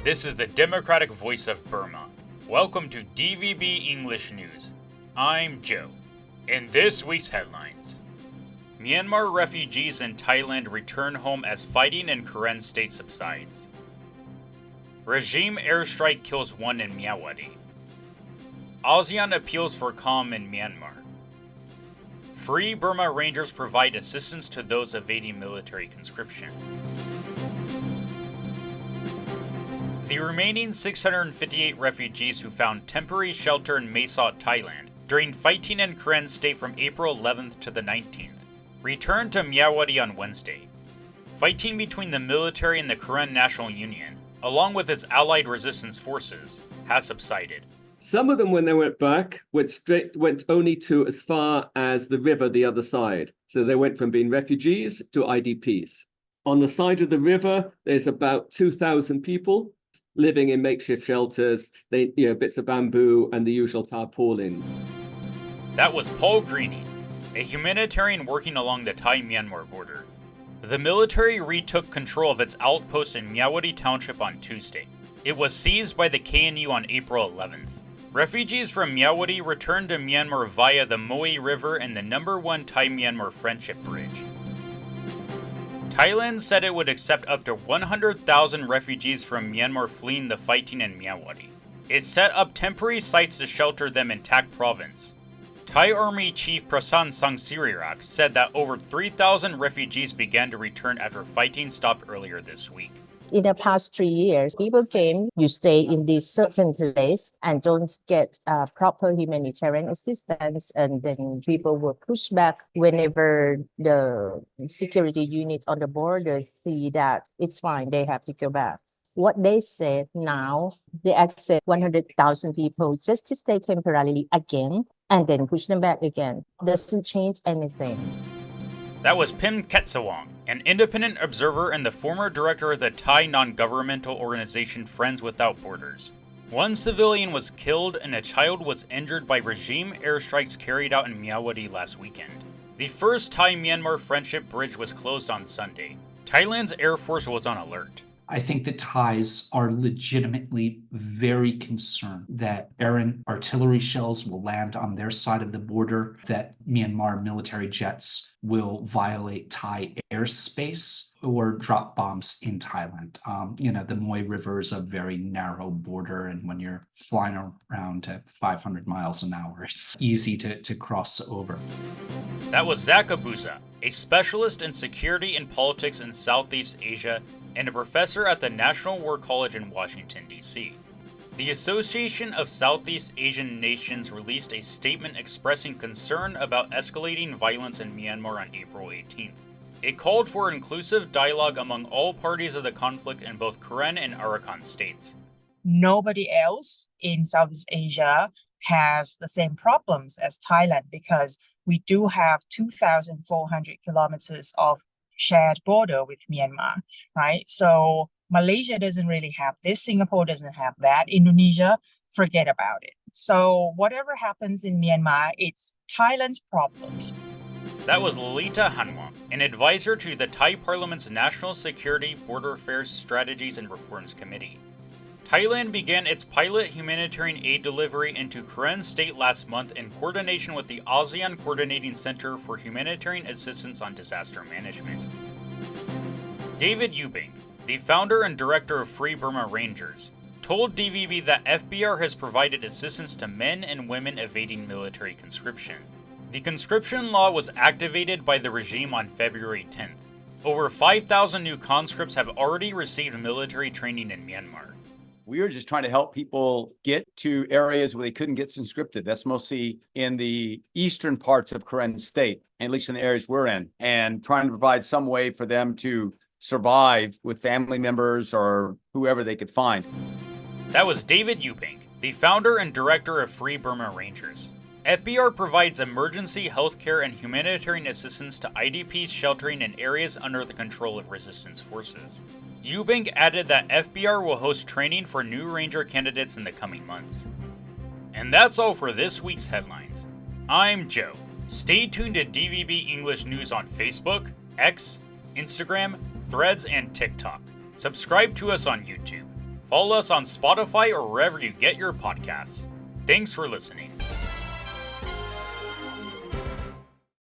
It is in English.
This is the Democratic Voice of Burma. Welcome to DVB English News. I'm Joe. In this week's headlines, Myanmar refugees in Thailand return home as fighting in Karen state subsides. Regime airstrike kills one in Myawaddy. ASEAN appeals for calm in Myanmar. Free Burma Rangers provide assistance to those evading military conscription. The remaining 658 refugees who found temporary shelter in Mae Sot, Thailand, during fighting in Karen state from April 11th to the 19th, returned to Myawaddy on Wednesday. Fighting between the military and the Karen National Union, along with its allied resistance forces, has subsided. Some of them, when they went back, went only to as far as the river the other side. So they went from being refugees to IDPs. On the side of the river, there's about 2,000 people living in makeshift shelters, bits of bamboo and the usual tarpaulins. That was Paul Greeney, a humanitarian working along the Thai-Myanmar border. The military retook control of its outpost in Myawaddy Township on Tuesday. It was seized by the KNU on April 11th. Refugees from Myawaddy returned to Myanmar via the Moe River and the No. 1 Thai-Myanmar Friendship Bridge. Thailand said it would accept up to 100,000 refugees from Myanmar fleeing the fighting in Myawaddy. It set up temporary sites to shelter them in Tak province. Thai Army Chief Prasan Sangsirirak said that over 3,000 refugees began to return after fighting stopped earlier this week. In the past 3 years, people came, you stay in this certain place and don't get proper humanitarian assistance, and then people were pushed back whenever the security units on the borders see that it's fine, they have to go back. What they said now, they accept 100,000 people just to stay temporarily again and then push them back again. Doesn't change anything. That was Pim Ketsawong, an independent observer and the former director of the Thai non-governmental organization Friends Without Borders. One civilian was killed and a child was injured by regime airstrikes carried out in Myawaddy last weekend. The first Thai-Myanmar Friendship Bridge was closed on Sunday. Thailand's Air Force was on alert. I think the Thais are legitimately very concerned that errant artillery shells will land on their side of the border, that Myanmar military jets will violate Thai airspace or drop bombs in Thailand. The Moe River is a very narrow border, and when you're flying around at 500 miles an hour, it's easy to cross over. That was Zach Abuza, a specialist in security and politics in Southeast Asia and a professor at the National War College in Washington, D.C. The Association of Southeast Asian Nations released a statement expressing concern about escalating violence in Myanmar on April 18th. It called for inclusive dialogue among all parties of the conflict in both Karen and Arakan states. Nobody else in Southeast Asia has the same problems as Thailand, because we do have 2,400 kilometers of shared border with Myanmar, right? So Malaysia doesn't really have this, Singapore doesn't have that, Indonesia, forget about it. So whatever happens in Myanmar, it's Thailand's problems. That was Lalita Hanwang, an advisor to the Thai Parliament's National Security, Border Affairs, Strategies and Reforms Committee. Thailand began its pilot humanitarian aid delivery into Karen state last month in coordination with the ASEAN Coordinating Center for Humanitarian Assistance on Disaster Management. David Eubing, the founder and director of Free Burma Rangers, told DVB that FBR has provided assistance to men and women evading military conscription. The conscription law was activated by the regime on February 10th. Over 5,000 new conscripts have already received military training in Myanmar. We were just trying to help people get to areas where they couldn't get conscripted. That's mostly in the eastern parts of Karen state, at least in the areas we're in, and trying to provide some way for them to survive with family members or whoever they could find. That was David Eubing, the founder and director of Free Burma Rangers. FBR provides emergency healthcare and humanitarian assistance to IDPs sheltering in areas under the control of resistance forces. Eubing added that FBR will host training for new Ranger candidates in the coming months. And that's all for this week's headlines. I'm Joe. Stay tuned to DVB English News on Facebook, X, Instagram, Threads, and TikTok. Subscribe to us on YouTube. Follow us on Spotify or wherever you get your podcasts. Thanks for listening.